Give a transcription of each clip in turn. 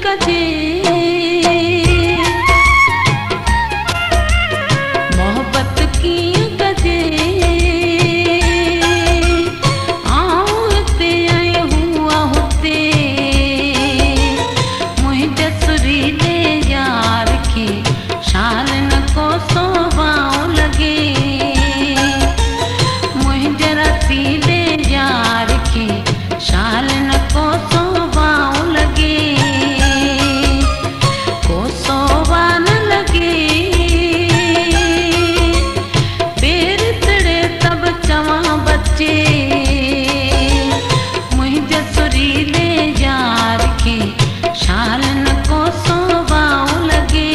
कजे मोहब्बत की कजे आहते आए हुआ होते मुझे सुरीले यार की शाल न को सोवाओ लगे मुझे रसीले यार की शाल न को सोवाओ लगे को सोवा न लगे पैर तड़े तब चवा बच्चे मुझे सुरीले यार की शाल न को सोवाओ लगे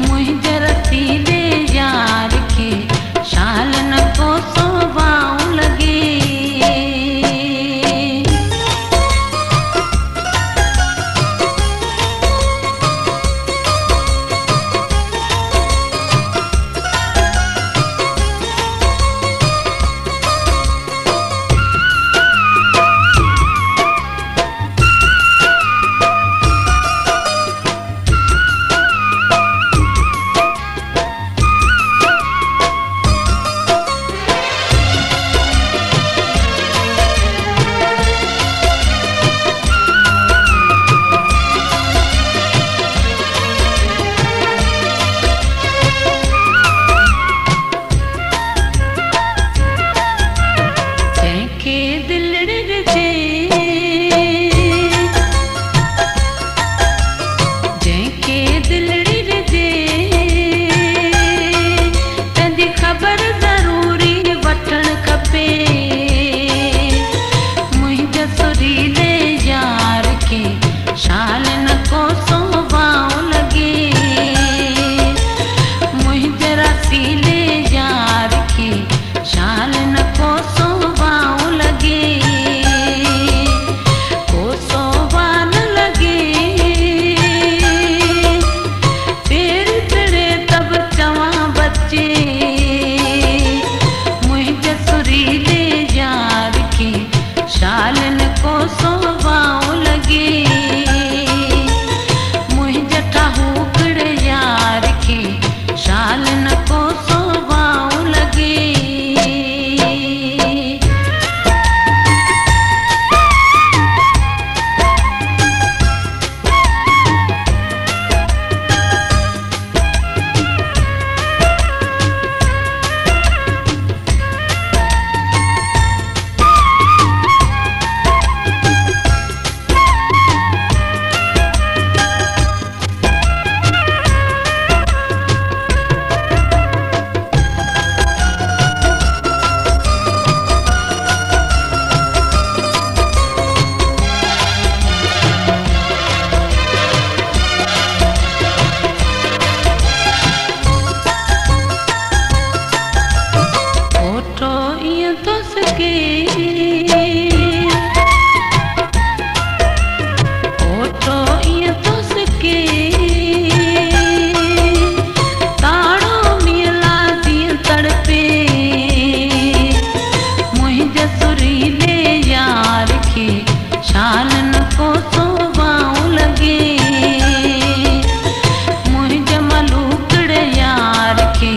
मुझे रसीले यार की शाल न को सोवाओ लगे के दिलड़े जे जंहिंखे दिलड़ी जे तंहिंजी ख़बर ज़रूरी वठण खपे मुंहिंजे सुरीले यार खे शाल न को सोवाओ लगे मुंहिंजे रसीले यार खे शाल न को सोवाओ लगे को सोवा न लगे पैर तड़े तब चवा बच्चे मुझे सुरीले यार की शाल न को सोवाओ लगे मुझे ठाहुकड़ यार की शाल न को सोवाओ लगे शाल न को सोवाओ लगे मुझे मलूकड़ यार के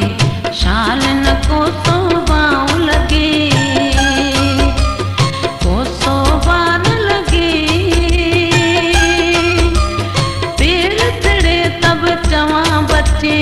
शाल न को सोवाओ लगे को सोवा न लगे पैर तड़े तब चवा बच्चे